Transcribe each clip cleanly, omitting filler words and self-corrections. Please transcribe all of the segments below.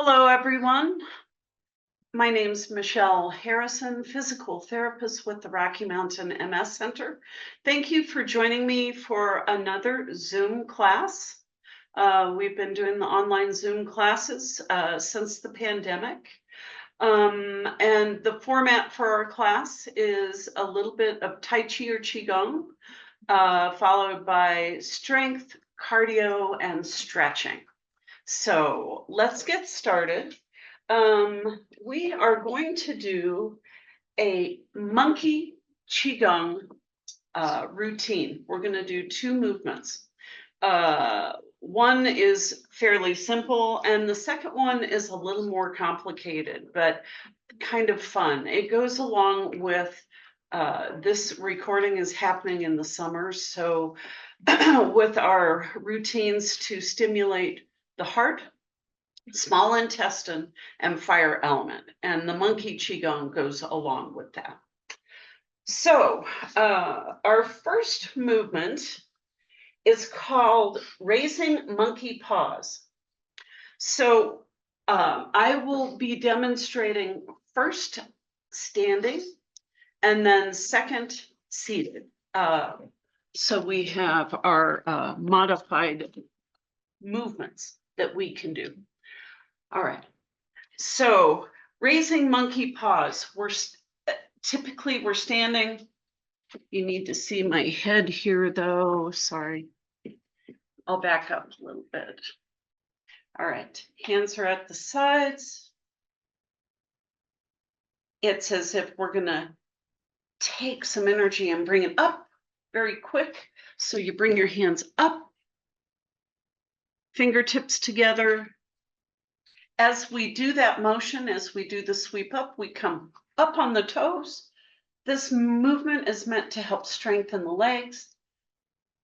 Hello, everyone. My name's Michelle Harrison, physical therapist with the Rocky Mountain MS Center. Thank you for joining me for another Zoom class. We've been doing the online Zoom classes since the pandemic. And the format for our class is a little bit of Tai Chi or Qigong, followed by strength, cardio, and stretching. So let's get started. We are going to do a monkey qigong routine. We're going to do two movements. One is fairly simple, and the second one is a little more complicated, but kind of fun. It goes along with this recording is happening in the summer, so with our routines to stimulate the heart, small intestine, and fire element. And the monkey qigong goes along with that. So our first movement is called raising monkey paws. So I will be demonstrating first standing and then second seated. So we have our modified movements that we can do. All right, so raising monkey paws. Typically we're standing. You need to see my head here though, sorry. I'll back up a little bit. All right, hands are at the sides. It's as if we're gonna take some energy and bring it up very quick. So you bring your hands up, fingertips together. As we do that motion, as we do the sweep up, we come up on the toes. This movement is meant to help strengthen the legs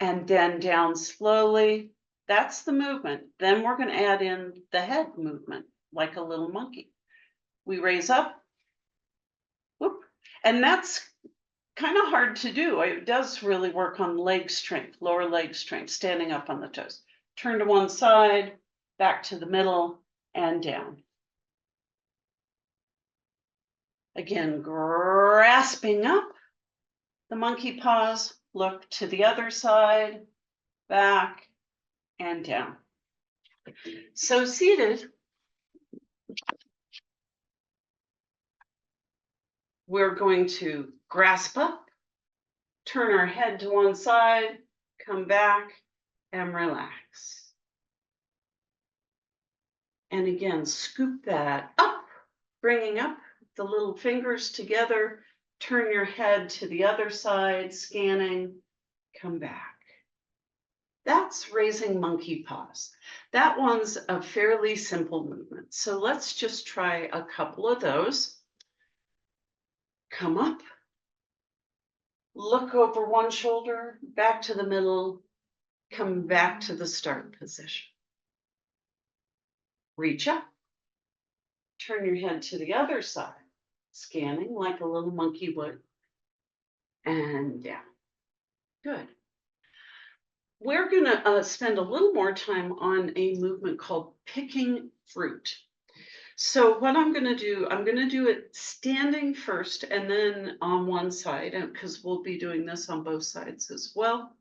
and then down slowly. That's the movement. Then we're going to add in the head movement like a little monkey. We raise up, whoop, and that's kind of hard to do. It does really work on leg strength, lower leg strength, standing up on the toes. Turn to one side, back to the middle, and down. Again, grasping up the monkey paws, look to the other side, back, and down. So seated, we're going to grasp up, turn our head to one side, come back, and relax. And again, scoop that up, bringing up the little fingers together, turn your head to the other side, scanning, come back. That's raising monkey paws. That one's a fairly simple movement. So let's just try a couple of those. Come up, look over one shoulder, back to the middle, come back to the start position. Reach up, turn your head to the other side, scanning like a little monkey would, and down. Good. We're going to spend a little more time on a movement called picking fruit. So what I'm going to do it standing first and then on one side, because we'll be doing this on both sides as well.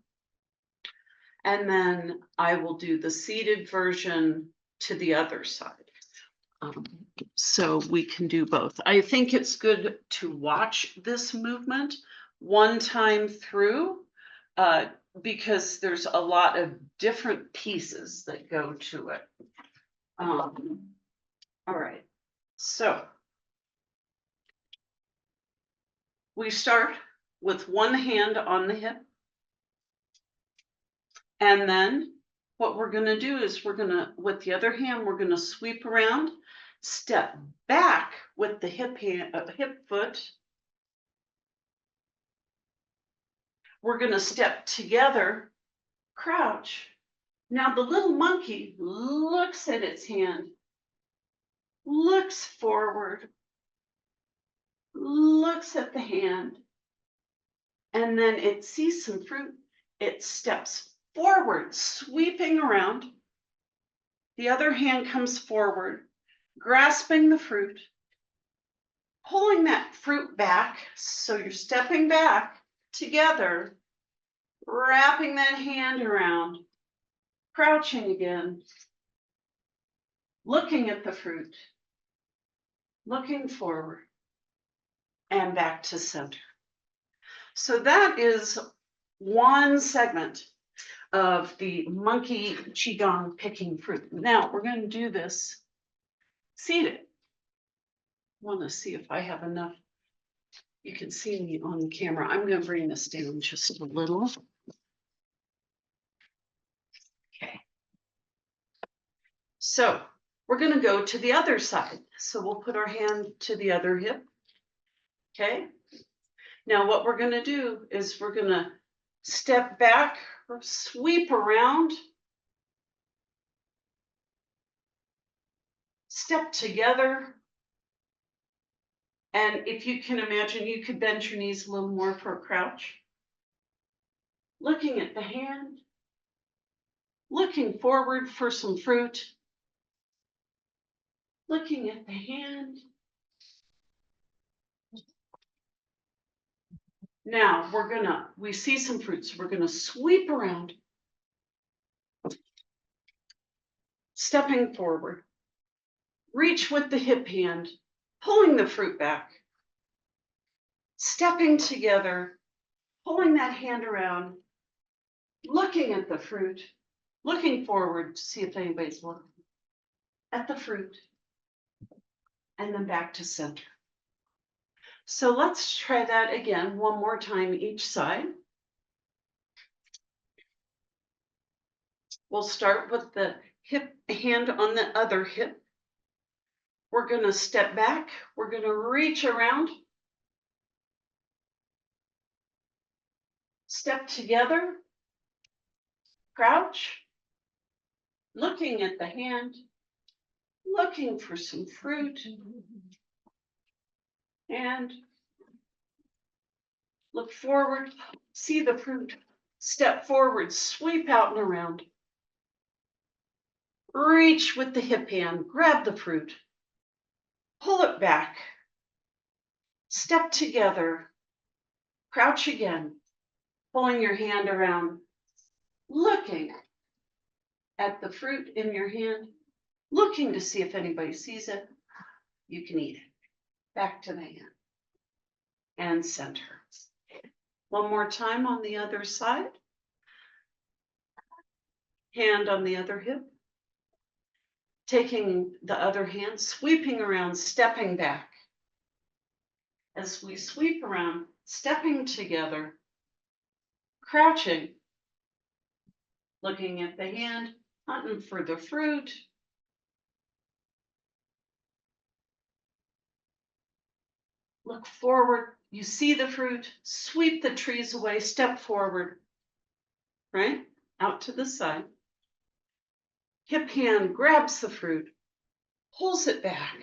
And then I will do the seated version to the other side. So we can do both. I think it's good to watch this movement one time through because there's a lot of different pieces that go to it. All right, so we start with one hand on the hip. And then what we're going to do is with the other hand, we're going to sweep around, step back with the hip foot. We're going to step together, crouch. Now the little monkey looks at its hand, looks forward, looks at the hand, and then it sees some fruit. It steps forward, sweeping around. The other hand comes forward, grasping the fruit, pulling that fruit back. So you're stepping back together, wrapping that hand around, crouching again, looking at the fruit, looking forward, and back to center. So that is one segment of the monkey qigong picking fruit. Now we're going to do this seated. I want to see if I have enough. You can see me on the camera. I'm going to bring this down just a little. Okay. So we're going to go to the other side. So we'll put our hand to the other hip. Okay. Now what we're going to do is we're going to step back or sweep around, step together. And if you can imagine, you could bend your knees a little more for a crouch. Looking at the hand, looking forward for some fruit, looking at the hand. Now we see some fruit, so we're gonna sweep around, stepping forward, reach with the hip hand, pulling the fruit back, stepping together, pulling that hand around, looking at the fruit, looking forward to see if anybody's looking at the fruit, and then back to center. So let's try that again, one more time each side. We'll start with the hip hand on the other hip. We're going to step back. We're going to reach around. Step together. Crouch. Looking at the hand. Looking for some fruit. And look forward. See the fruit. Step forward. Sweep out and around. Reach with the hip hand. Grab the fruit. Pull it back. Step together. Crouch again. Pulling your hand around. Looking at the fruit in your hand. Looking to see if anybody sees it. You can eat it. Back to the hand. And center. One more time on the other side. Hand on the other hip. Taking the other hand, sweeping around, stepping back. As we sweep around, stepping together, crouching, looking at the hand, hunting for the fruit. Look forward, you see the fruit, sweep the trees away, step forward, right? Out to the side. Hip hand grabs the fruit, pulls it back.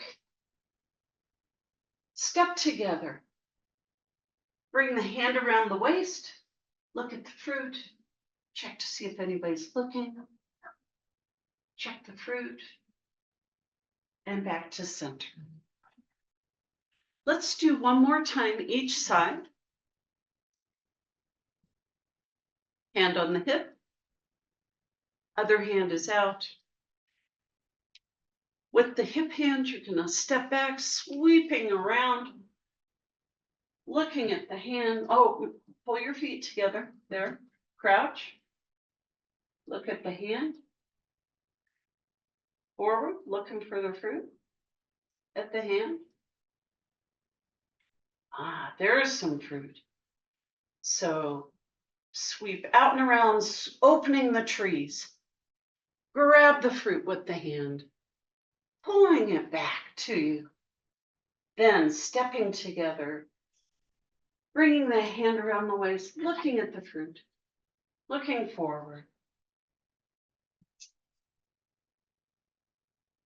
Step together. Bring the hand around the waist. Look at the fruit. Check to see if anybody's looking. Check the fruit. And back to center. Let's do one more time each side. Hand on the hip. Other hand is out. With the hip hand, you're going to step back, sweeping around, looking at the hand. Oh, pull your feet together. There. Crouch. Look at the hand. Forward, looking for the fruit. At the hand. Ah, there's some fruit. So sweep out and around, opening the trees. Grab the fruit with the hand, pulling it back to you. Then stepping together, bringing the hand around the waist, looking at the fruit, looking forward.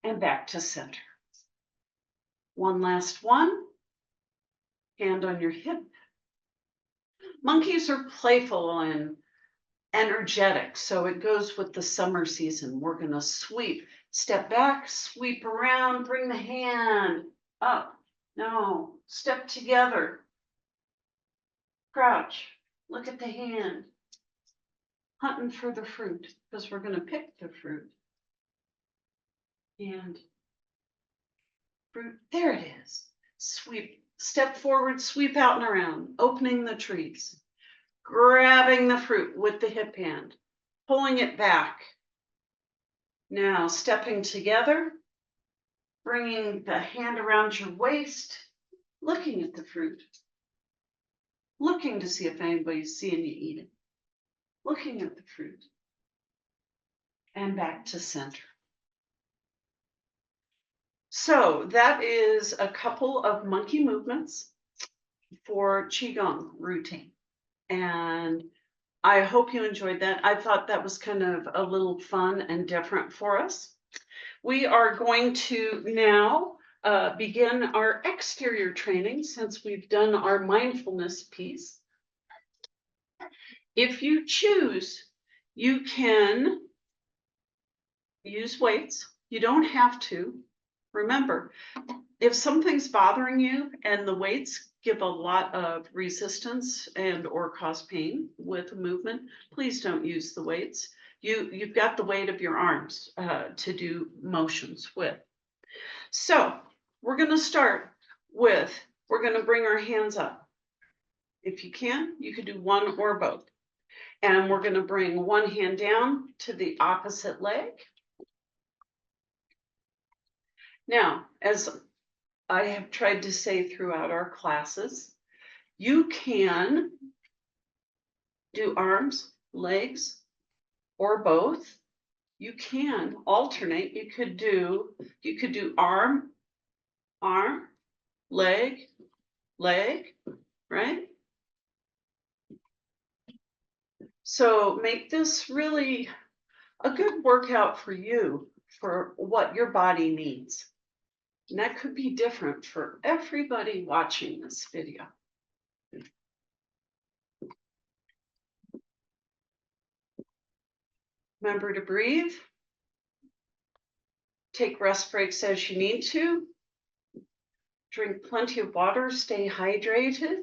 And back to center. One last one. Hand on your hip. Monkeys are playful and energetic, so it goes with the summer season. We're going to sweep. Step back, sweep around, bring the hand up. No, step together. Crouch, look at the hand. Hunting for the fruit, because we're going to pick the fruit. And fruit, there it is. Sweep, step forward, sweep out and around, opening the trees. Grabbing the fruit with the hip hand, pulling it back. Now stepping together, bringing the hand around your waist, looking at the fruit, looking to see if anybody's seeing you eat it, looking at the fruit, and back to center. So that is a couple of monkey movements for Qigong routine. And I hope you enjoyed that. I thought that was kind of a little fun and different for us. We are going to now begin our exterior training since we've done our mindfulness piece. If you choose, you can use weights. You don't have to. Remember, if something's bothering you and the weights give a lot of resistance and or cause pain with movement, please don't use the weights. You've got the weight of your arms to do motions with. So we're going to start with, we're going to bring our hands up. If you can, you could do one or both. And we're going to bring one hand down to the opposite leg. Now, as I have tried to say throughout our classes, you can do arms, legs, or both. You can alternate. You could do arm, arm, leg, leg, right? So make this really a good workout for you, for what your body needs. And that could be different for everybody watching this video. Remember to breathe. Take rest breaks as you need to. Drink plenty of water, stay hydrated.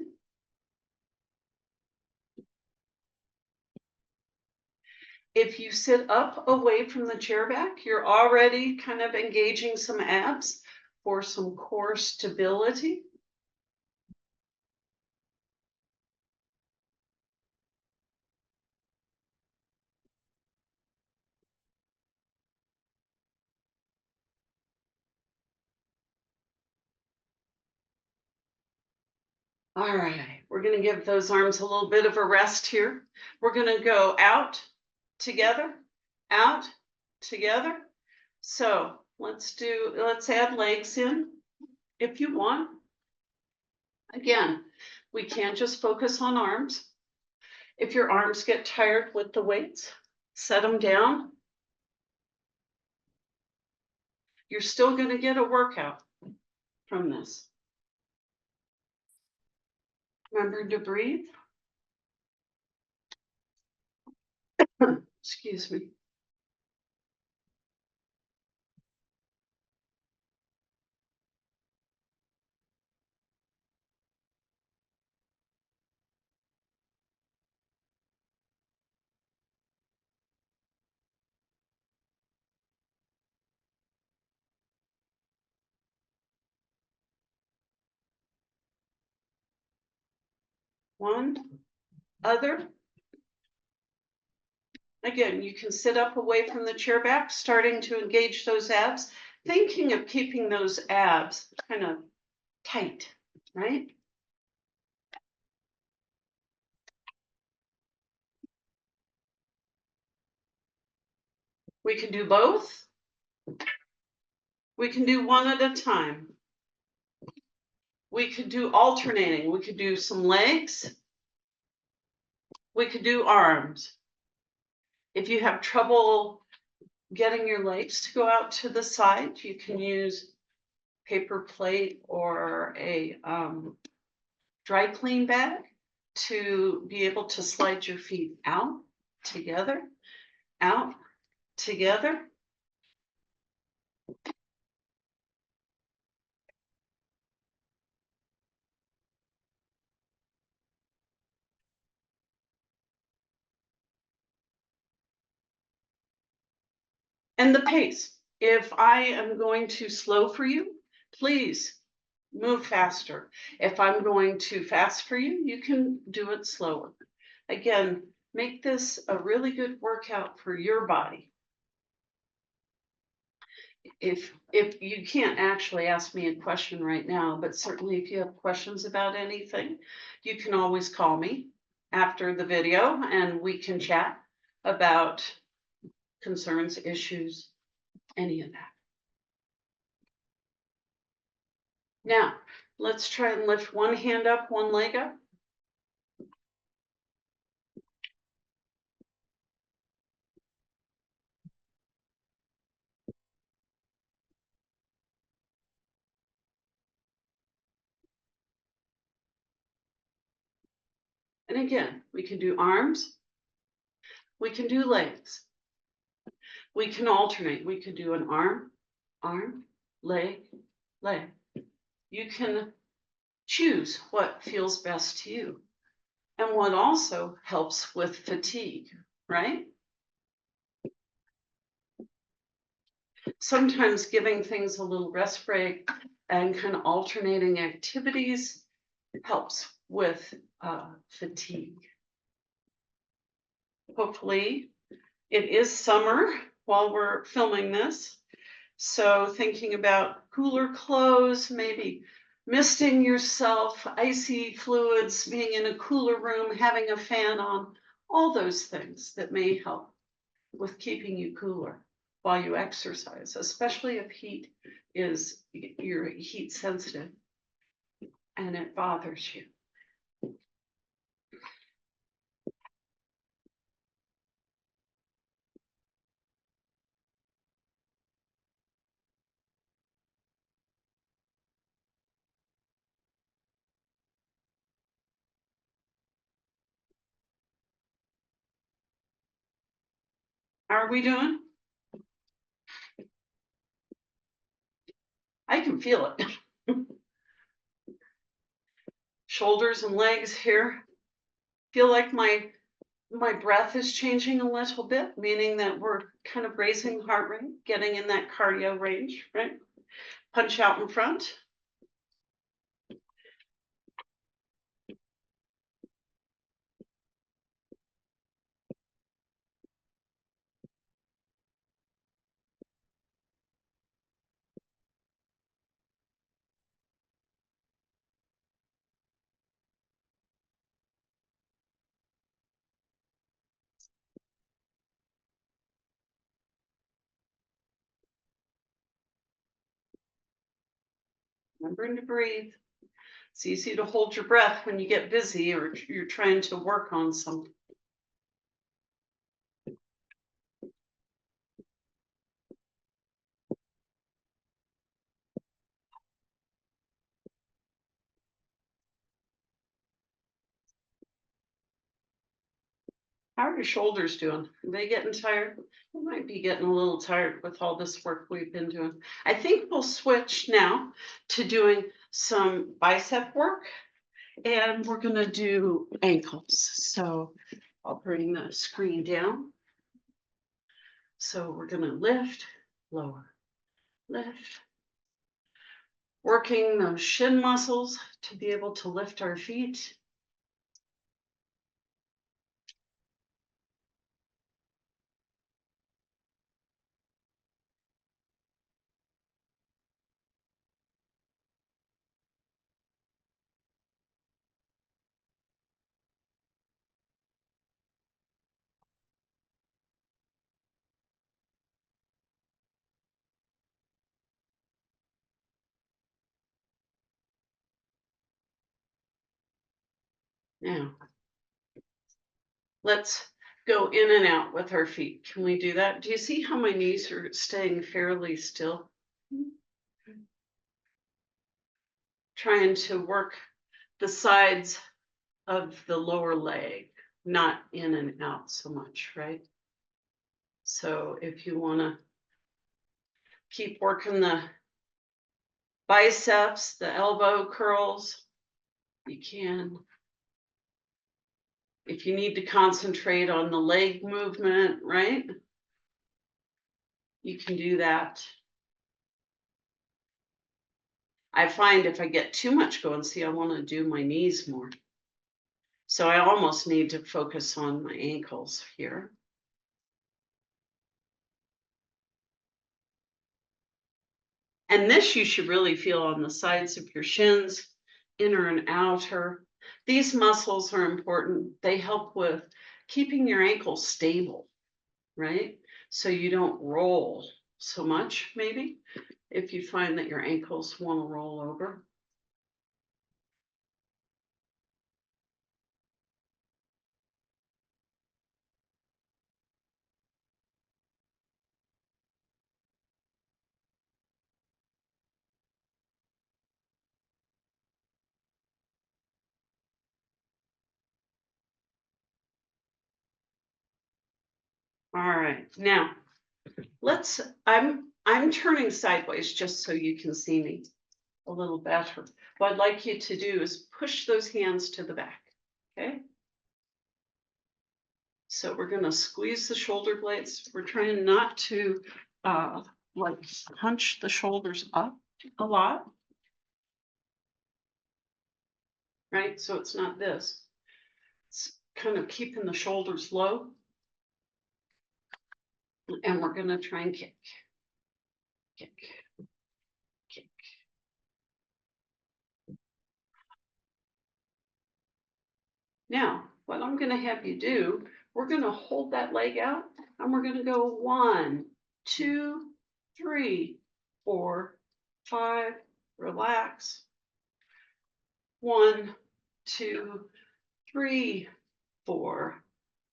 If you sit up away from the chair back, you're already kind of engaging some abs for some core stability. All right, we're going to give those arms a little bit of a rest here. We're going to go out together, out together. So let's add legs in if you want. Again, we can't just focus on arms. If your arms get tired with the weights, set them down. You're still going to get a workout from this. Remember to breathe. Excuse me. One, other. Again, you can sit up away from the chair back, starting to engage those abs, thinking of keeping those abs kind of tight, right? We can do both. We can do one at a time. We could do alternating. We could do some legs. We could do arms. If you have trouble getting your legs to go out to the side, you can use paper plate or a dry clean bag to be able to slide your feet out together, And the pace. If I am going too slow for you, please move faster. If I'm going too fast for you, you can do it slower. Again, make this a really good workout for your body. If you can't actually ask me a question right now, but certainly if you have questions about anything, you can always call me after the video and we can chat about concerns, issues, any of that. Now, let's try and lift one hand up, one leg up. And again, we can do arms, we can do legs. We can alternate. We could do an arm, leg, leg. You can choose what feels best to you and what also helps with fatigue, right? Sometimes giving things a little rest break and kind of alternating activities helps with fatigue. Hopefully it is summer while we're filming this. So thinking about cooler clothes, maybe misting yourself, icy fluids, being in a cooler room, having a fan on, all those things that may help with keeping you cooler while you exercise, especially if you're heat sensitive and it bothers you. How are we doing? I can feel it. Shoulders and legs here. Feel like my breath is changing a little bit, meaning that we're kind of raising heart rate, getting in that cardio range, right? Punch out in front. Remembering to breathe. It's easy to hold your breath when you get busy or you're trying to work on something. How are your shoulders doing? Are they getting tired? They might be getting a little tired with all this work we've been doing. I think we'll switch now to doing some bicep work and we're going to do ankles. So I'll bring the screen down. So we're going to lift, lower, lift. Working those shin muscles to be able to lift our feet. Now, let's go in and out with our feet. Can we do that? Do you see how my knees are staying fairly still? Trying to work the sides of the lower leg, not in and out so much, right? So if you want to keep working the biceps, the elbow curls, you can. If you need to concentrate on the leg movement, right? you can do that. I find if I get too much going, see, I want to do my knees more. So I almost need to focus on my ankles here. And this you should really feel on the sides of your shins, inner and outer. These muscles are important. They help with keeping your ankles stable, right? So you don't roll so much, maybe, if you find that your ankles want to roll over. All right, now I'm turning sideways just so you can see me a little better. What I'd like you to do is push those hands to the back, okay? So we're gonna squeeze the shoulder blades. We're trying not to like hunch the shoulders up a lot, right? So it's not this. It's kind of keeping the shoulders low. And we're gonna try and kick, kick, kick. Now, what I'm gonna have you do, we're gonna hold that leg out and we're gonna go 1, 2, 3, 4, 5, relax. 1, 2, 3, 4,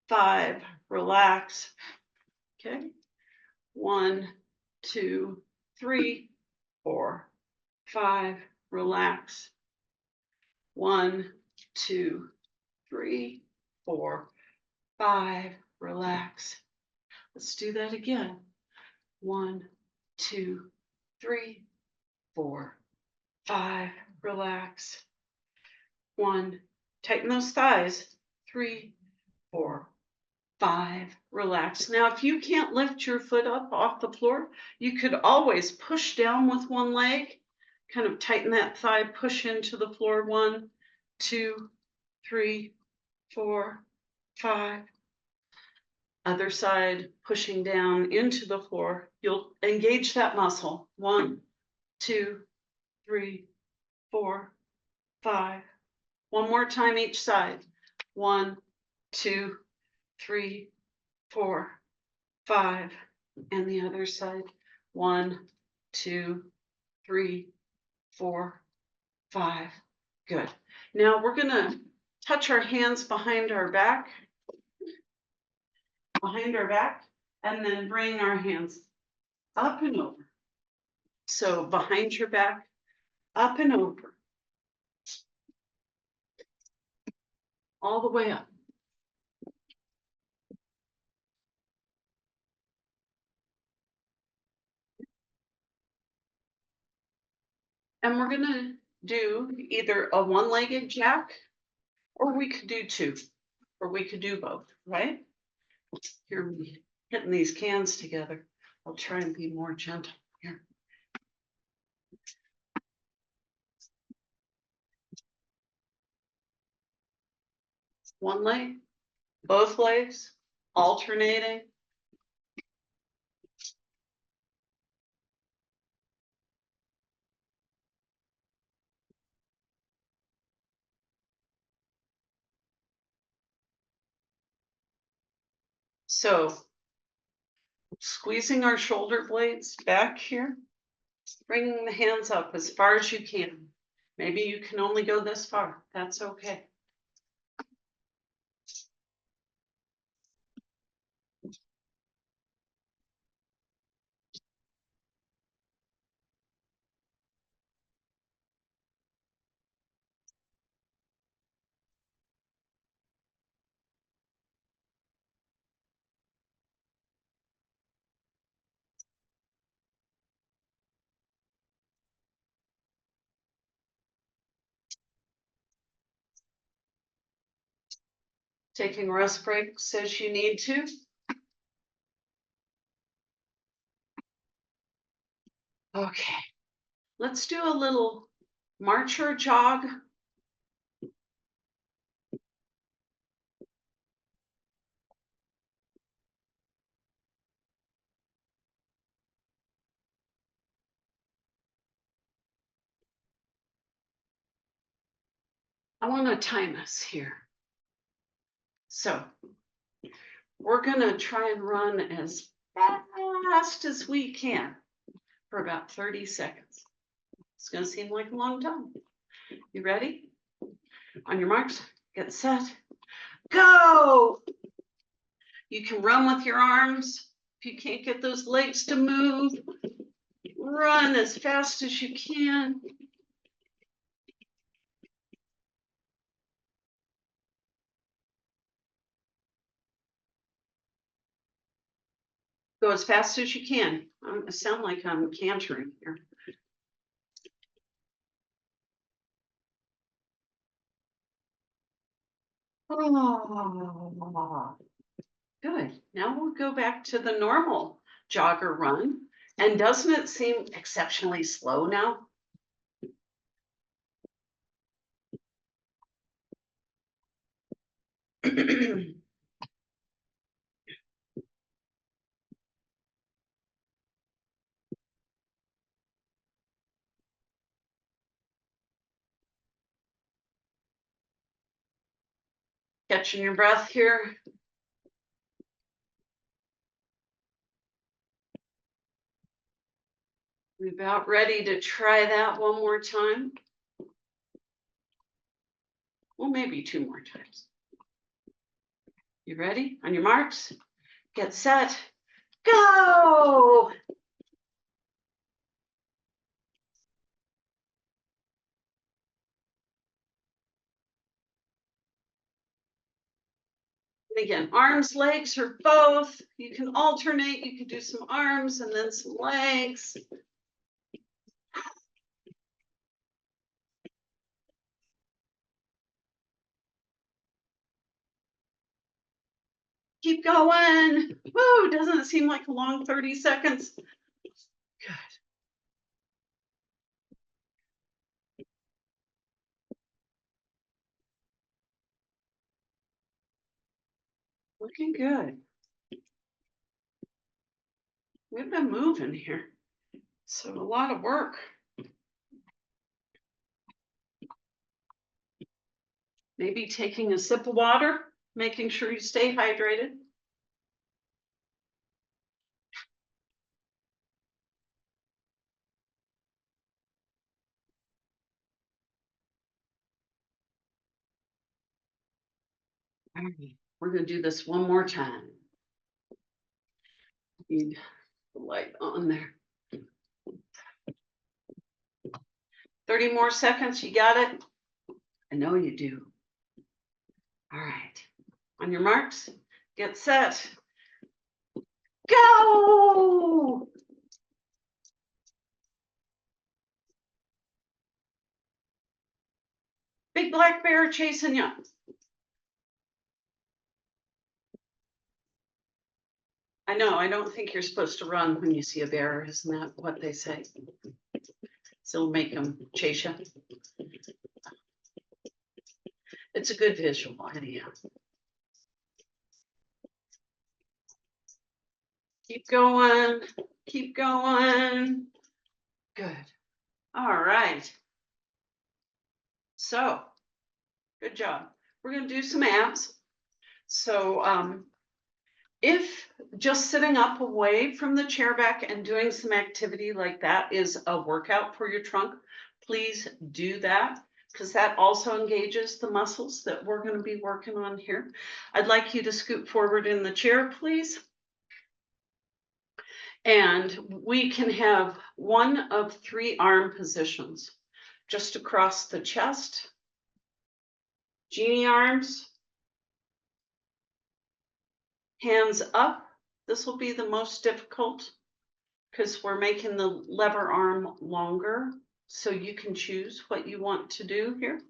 5, relax. Okay. 1, 2, 3, 4, 5, relax. 1, 2, 3, 4, 5, relax. Let's do that again. 1, 2, 3, 4, 5, relax. 1, tighten those thighs. 3, 4, 5, relax. Now, if you can't lift your foot up off the floor, you could always push down with one leg, kind of tighten that thigh, push into the floor. 1, 2, 3, 4, 5. Other side, pushing down into the floor. You'll engage that muscle. 1, 2, 3, 4, 5. One more time each side. 1, 2, 3, 4, 5. And the other side. 1, 2, 3, 4, 5. Good. Now we're gonna touch our hands behind our back, and then bring our hands up and over. So behind your back, up and over, all the way up. And we're gonna do either a one-legged jack, or we could do two, or we could do both, right? Here, we hitting these cans together. I'll try and be more gentle here. One leg, both legs, alternating. So squeezing our shoulder blades back here, bringing the hands up as far as you can. Maybe you can only go this far. That's okay. Taking rest breaks as you need to. Okay, let's do a little march or jog. I want to time us here. So we're gonna try and run as fast as we can for about 30 seconds. It's gonna seem like a long time. You ready? On your marks, get set, go! You can run with your arms. If you can't get those legs to move, run as fast as you can. Go as fast as you can. I sound like I'm cantering here. Oh, good. Now we'll go back to the normal jogger run. And doesn't it seem exceptionally slow now? Catching your breath here. We're about ready to try that one more time. Well, maybe two more times. You ready? On your marks, get set, go! And again, arms, legs, or both. You can alternate. You can do some arms and then some legs. Keep going. Woo, doesn't it seem like a long 30 seconds? Good. Looking good. We've been moving here. So a lot of work. Maybe taking a sip of water, making sure you stay hydrated. All right, we're gonna do this one more time. Need the light on there. 30 more seconds, you got it? I know you do. All right, on your marks, get set, go! Big black bear chasing you. I know, I don't think you're supposed to run when you see a bear, isn't that what they say? So it'll make them chase you. It's a good visual idea. Keep going, keep going. Good. All right. So, good job. We're gonna do some abs. So if just sitting up away from the chair back and doing some activity like that is a workout for your trunk, please do that, because that also engages the muscles that we're going to be working on here. I'd like you to scoot forward in the chair, please. And we can have one of 3 arm positions, just across the chest, genie arms, hands up. This will be the most difficult because we're making the lever arm longer. So you can choose what you want to do here.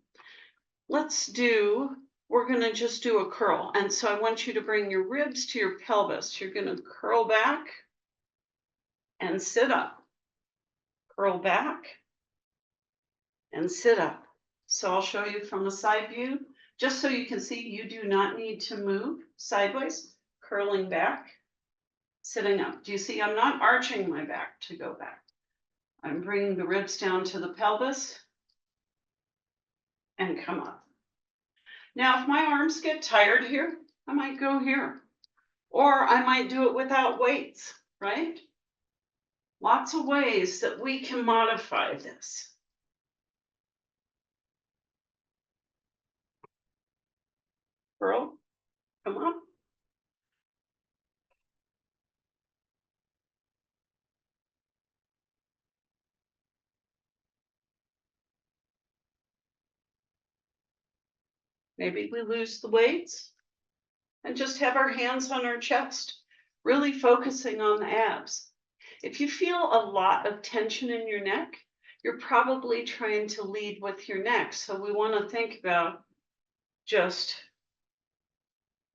We're gonna just do a curl. And so I want you to bring your ribs to your pelvis. You're gonna curl back and sit up. curl back, and sit up. So I'll show you from the side view, just so you can see you do not need to move sideways, curling back, sitting up. Do you see I'm not arching my back to go back? I'm bringing the ribs down to the pelvis and come up. Now, if my arms get tired here, I might go here, or I might do it without weights, right? Lots of ways that we can modify this. Curl, come up. Maybe we lose the weights and just have our hands on our chest, really focusing on the abs. If you feel a lot of tension in your neck, you're probably trying to lead with your neck. So we want to think about just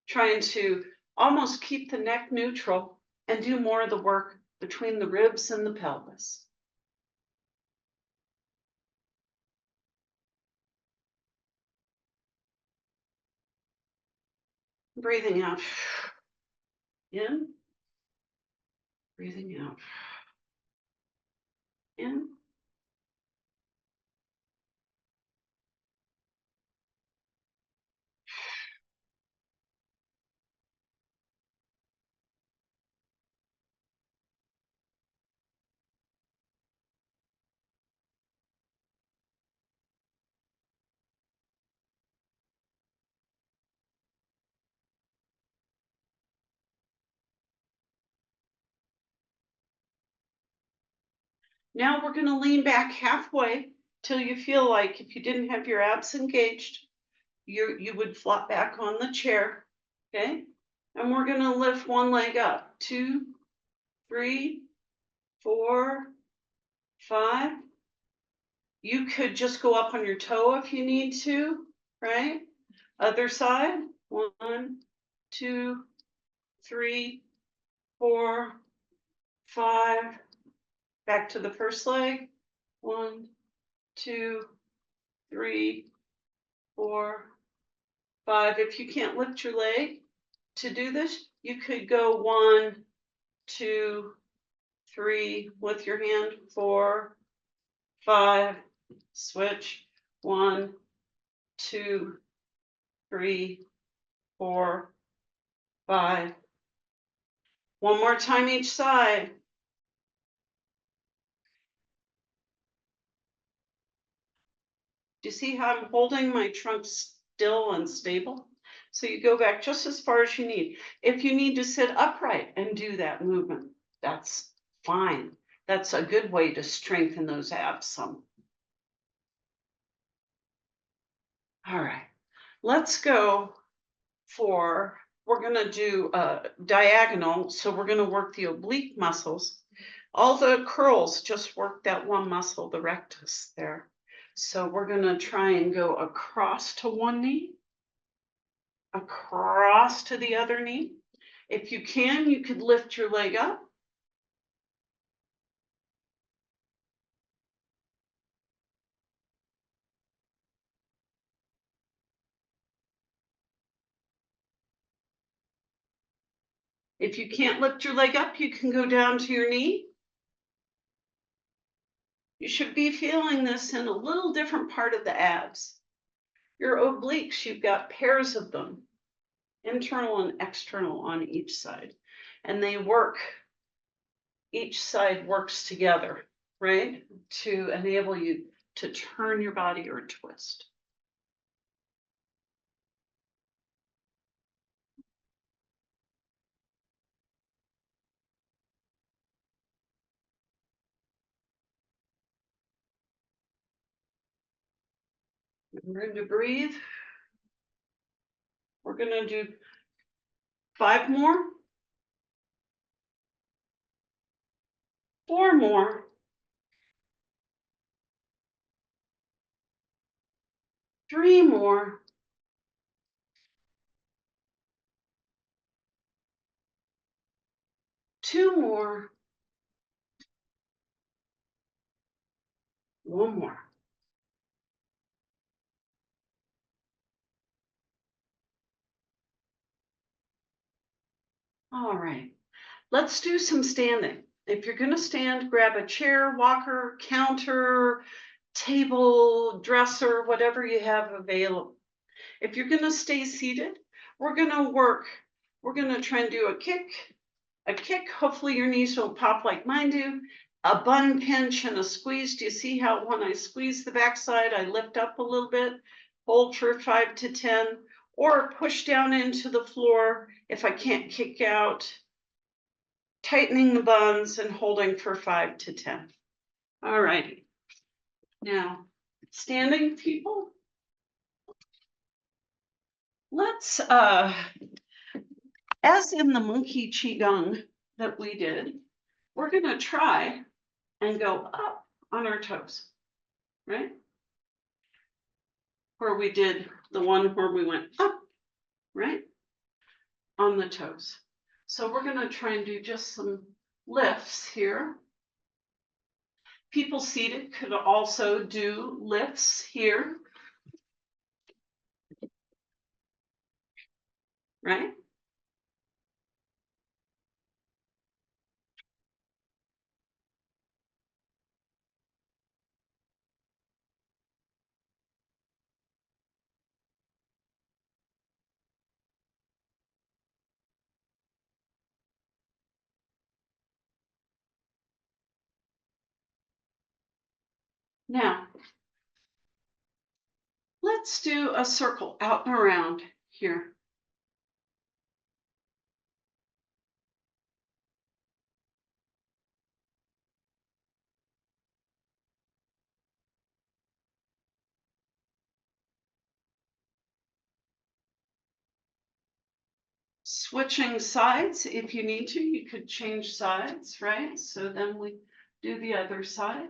trying to almost keep the neck neutral and do more of the work between the ribs and the pelvis. Breathing out. In. Breathing out. In. Now we're going to lean back halfway till you feel like if you didn't have your abs engaged, you would flop back on the chair. Okay. And we're going to lift one leg up. 2, 3, 4, 5. You could just go up on your toe if you need to, right? Other side. 1, 2, 3, 4, 5. Back to the first leg. 1, 2, 3, 4, 5. If you can't lift your leg to do this, you could go 1, 2, 3 with your hand. 4, 5. Switch. 1, 2, 3, 4, 5. One more time each side. Do you see how I'm holding my trunk still and stable? So you go back just as far as you need. If you need to sit upright and do that movement, that's fine. That's a good way to strengthen those abs some. All right, let's go we're gonna do a diagonal. So we're gonna work the oblique muscles. All the curls just work that one muscle, the rectus there. So we're gonna try and go across to one knee, across to the other knee. If you can, you could lift your leg up. If you can't lift your leg up, you can go down to your knee. You should be feeling this in a little different part of the abs. Your obliques, you've got pairs of them, internal and external on each side, and they work. Each side works together, right, to enable you to turn your body or twist. Remember to breathe. We're going to do 5 more, 4 more, 3 more, 2 more, One more. All right, let's do some standing. If you're gonna stand, grab a chair, walker, counter, table, dresser, whatever you have available. If you're gonna stay seated, we're gonna work. We're gonna try and do a kick. Hopefully your knees don't pop like mine do. A bun pinch and a squeeze. Do you see how when I squeeze the backside, I lift up a little bit, hold for 5 to 10, or push down into the floor if I can't kick out, tightening the buns and holding for 5 to 10. All righty. Now, standing people, let's, as in the monkey qigong that we did, we're gonna try and go up on our toes, right? Where we did the one where we went up, right? On the toes. So we're gonna try and do just some lifts here. People seated could also do lifts here, right? Now, let's do a circle out and around here. Switching sides, if you need to, you could change sides, right? So then we do the other side.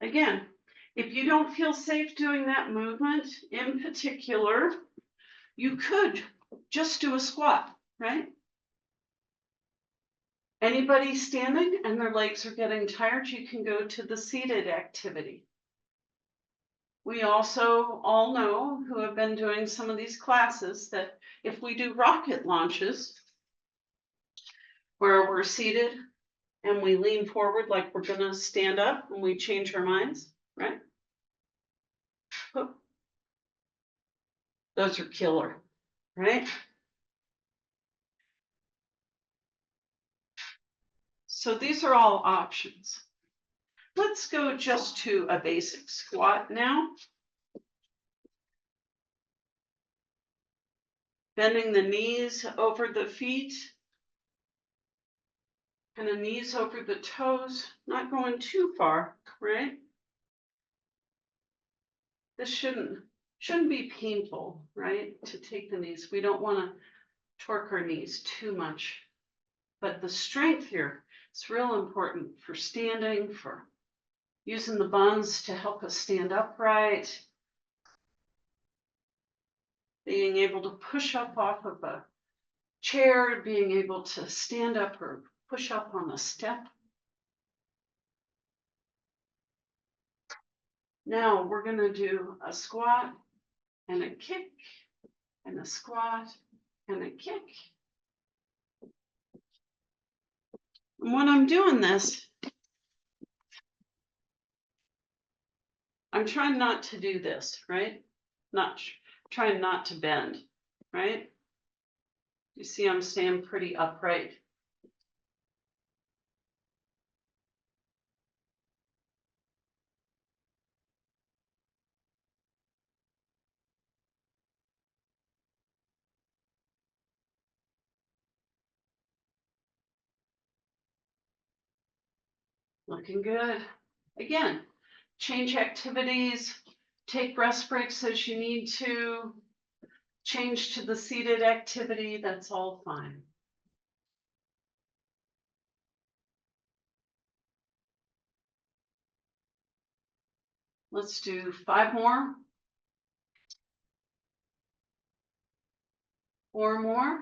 Again, if you don't feel safe doing that movement in particular, you could just do a squat, right? Anybody standing and their legs are getting tired, you can go to the seated activity. We also all know, who have been doing some of these classes, that if we do rocket launches where we're seated and we lean forward like we're gonna stand up and we change our minds, right? Those are killer, right? So these are all options. Let's go just to a basic squat now. Bending the knees over the feet. And the knees over the toes, not going too far, right? This shouldn't be painful, right? To take the knees. We don't want to torque our knees too much. But the strength here is real important for standing, for using the buns to help us stand upright. Being able to push up off of a chair, being able to stand up or push up on a step. Now we're going to do a squat and a kick and a squat and a kick. And when I'm doing this, I'm trying not to do this, right? Trying not to bend, right? You see, I'm staying pretty upright. Looking good. Again, change activities, take rest breaks as you need to, change to the seated activity, that's all fine. Let's do 5 more. 4 more.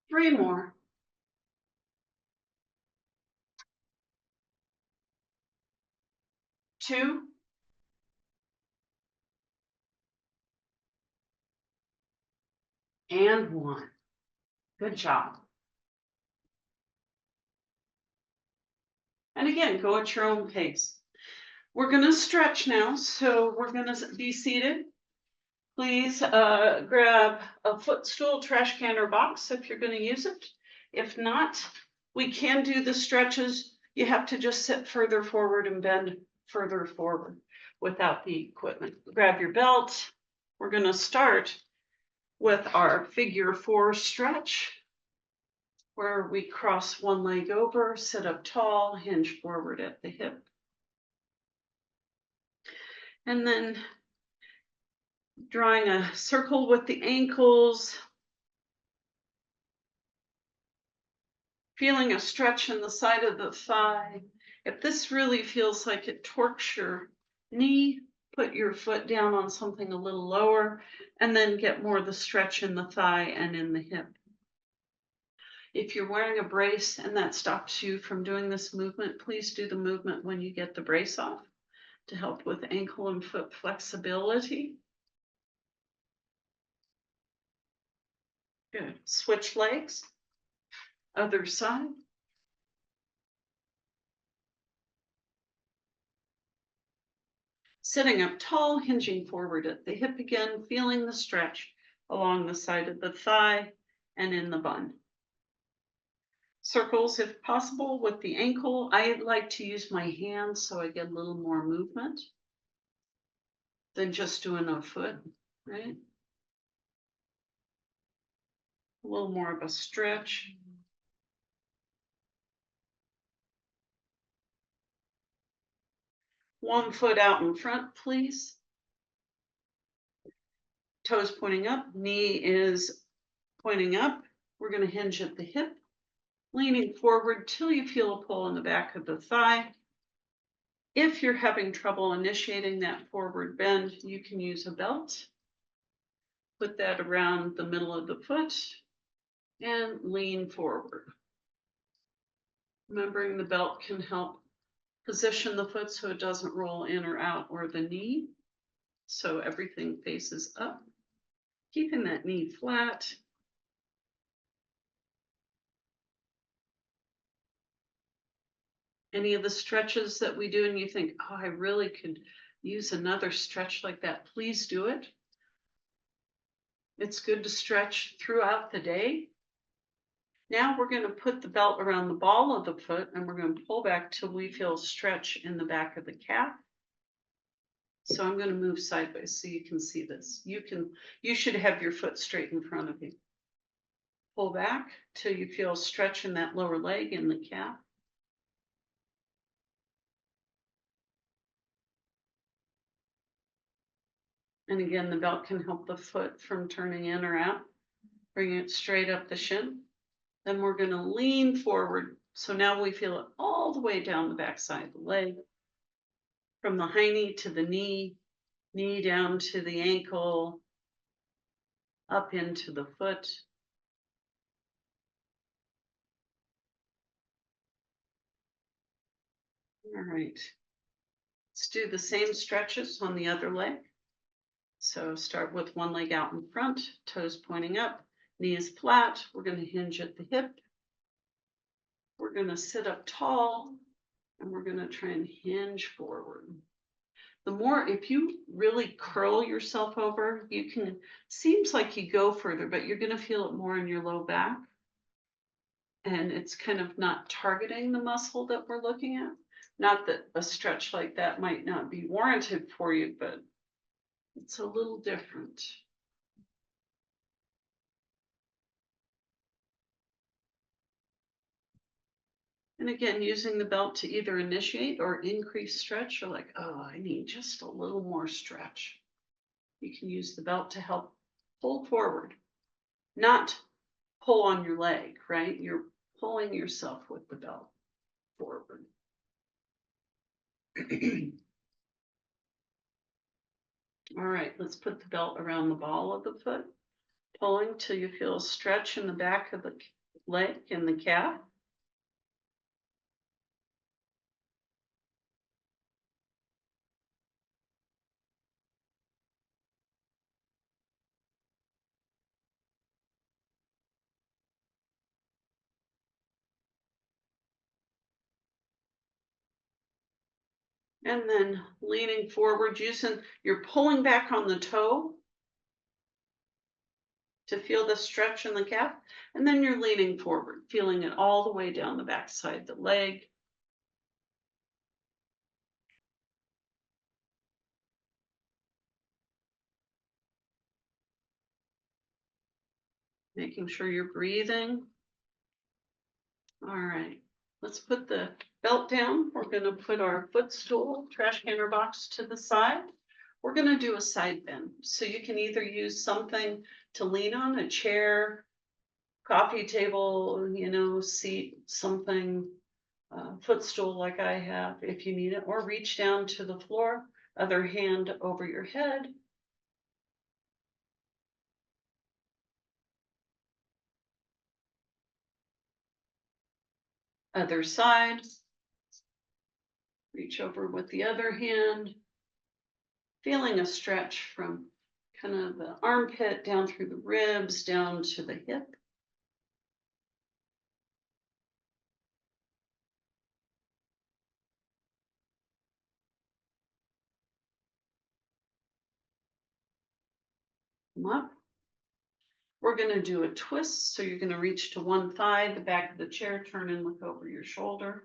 3 more. 2. And 1. Good job. And again, go at your own pace. We're going to stretch now, so we're going to be seated. Please grab a footstool, trash can, or box if you're going to use it. If not, we can do the stretches. You have to just sit further forward and bend further forward without the equipment. Grab your belt. We're going to start with our figure 4 stretch, where we cross one leg over, sit up tall, hinge forward at the hip. And then drawing a circle with the ankles, feeling a stretch in the side of the thigh. If this really feels like it torques your knee, put your foot down on something a little lower, and then get more of the stretch in the thigh and in the hip. If you're wearing a brace and that stops you from doing this movement, please do the movement when you get the brace off to help with ankle and foot flexibility. Good. Switch legs. Other side. Sitting up tall, hinging forward at the hip again, feeling the stretch along the side of the thigh and in the bun. Circles if possible with the ankle. I like to use my hands so I get a little more movement than just doing a foot, right? A little more of a stretch. One foot out in front, please. Toes pointing up, knee is pointing up. We're going to hinge at the hip, leaning forward till you feel a pull in the back of the thigh. If you're having trouble initiating that forward bend, you can use a belt. Put that around the middle of the foot and lean forward. Remembering the belt can help position the foot so it doesn't roll in or out or the knee. So everything faces up. Keeping that knee flat. Any of the stretches that we do and you think, oh, I really could use another stretch like that, please do it. It's good to stretch throughout the day. Now we're going to put the belt around the ball of the foot and we're going to pull back till we feel stretch in the back of the calf. So I'm going to move sideways so you can see this. You should have your foot straight in front of you. Pull back till you feel stretch in that lower leg in the calf. And again, the belt can help the foot from turning in or out. Bring it straight up the shin. Then we're going to lean forward. So now we feel it all the way down the back side of the leg. From the high knee to the knee, knee down to the ankle, up into the foot. All right. Let's do the same stretches on the other leg. So start with one leg out in front, toes pointing up, knee is flat. We're going to hinge at the hip. We're going to sit up tall and we're going to try and hinge forward. The more, if you really curl yourself over, you can, seems like you go further, but you're going to feel it more in your low back. And it's kind of not targeting the muscle that we're looking at. Not that a stretch like that might not be warranted for you, but it's a little different. And again, using the belt to either initiate or increase stretch. You're like, oh, I need just a little more stretch. You can use the belt to help pull forward, not pull on your leg, right? You're pulling yourself with the belt forward. All right, let's put the belt around the ball of the foot, pulling till you feel a stretch in the back of the leg and the calf. And then leaning forward, you're pulling back on the toe to feel the stretch in the calf. And then you're leaning forward, feeling it all the way down the back side of the leg. Making sure you're breathing. All right, let's put the belt down. We're going to put our footstool, trash can or box to the side. We're going to do a side bend. So you can either use something to lean on, a chair, coffee table, seat, something, footstool like I have if you need it, or reach down to the floor, other hand over your head. Other side. Reach over with the other hand. Feeling a stretch from kind of the armpit down through the ribs, down to the hip. Come up. We're going to do a twist. So you're going to reach to one thigh, the back of the chair, turn and look over your shoulder.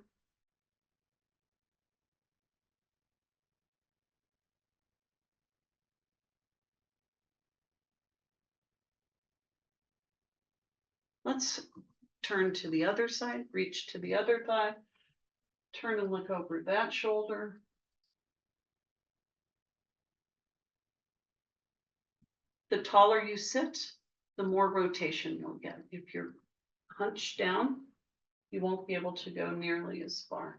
Let's turn to the other side, reach to the other thigh, turn and look over that shoulder. The taller you sit, the more rotation you'll get. If you're hunched down, you won't be able to go nearly as far.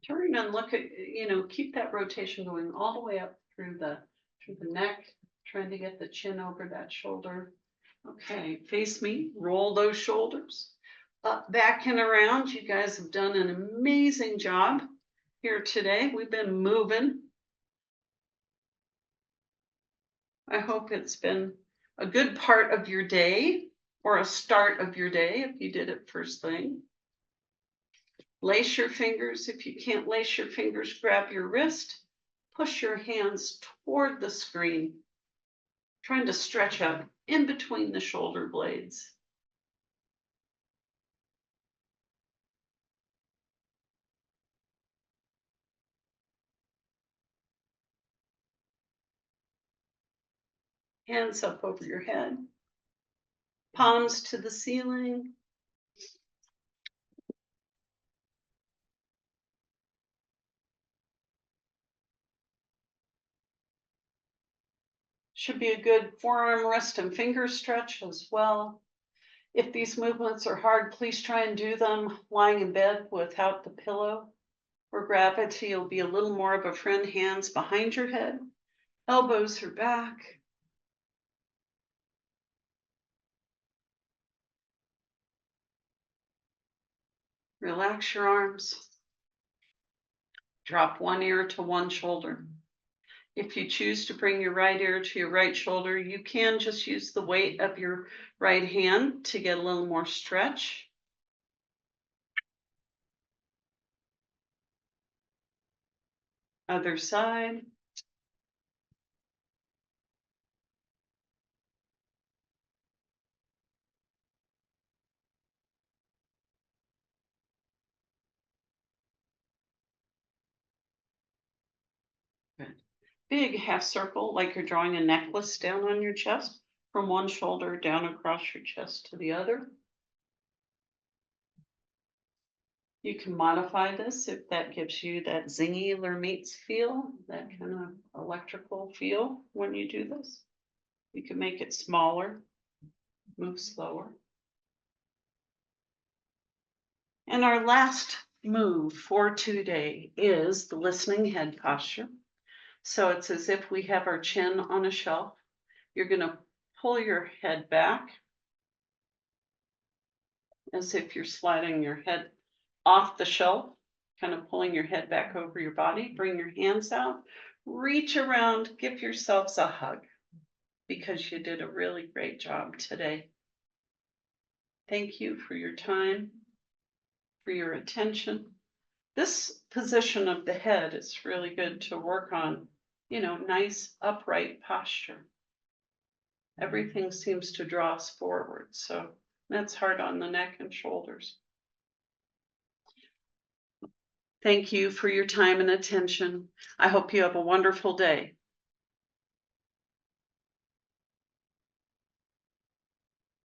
Turn and look at, keep that rotation going all the way up through the neck, trying to get the chin over that shoulder. Okay, face me, roll those shoulders up, back and around. You guys have done an amazing job here today. We've been moving. I hope it's been a good part of your day or a start of your day if you did it first thing. Lace your fingers. If you can't lace your fingers, grab your wrist, push your hands toward the screen, trying to stretch out in between the shoulder blades. Hands up over your head, palms to the ceiling. Should be a good forearm, wrist, and finger stretch as well. If these movements are hard, please try and do them lying in bed without the pillow, where gravity will be a little more of a friend. Hands behind your head, elbows are back. Relax your arms. Drop one ear to one shoulder. If you choose to bring your right ear to your right shoulder, you can just use the weight of your right hand to get a little more stretch. Other side. Good. Big half circle, like you're drawing a necklace down on your chest, from one shoulder down across your chest to the other. You can modify this if that gives you that zingy Lhermitte's feel, that kind of electrical feel when you do this. You can make it smaller, move slower. And our last move for today is the listening head posture. So it's as if we have our chin on a shelf. You're going to pull your head back as if you're sliding your head off the shelf, kind of pulling your head back over your body. Bring your hands out, reach around, give yourselves a hug because you did a really great job today. Thank you for your time, for your attention. This position of the head is really good to work on, nice upright posture. Everything seems to draw us forward, so that's hard on the neck and shoulders. Thank you for your time and attention. I hope you have a wonderful day.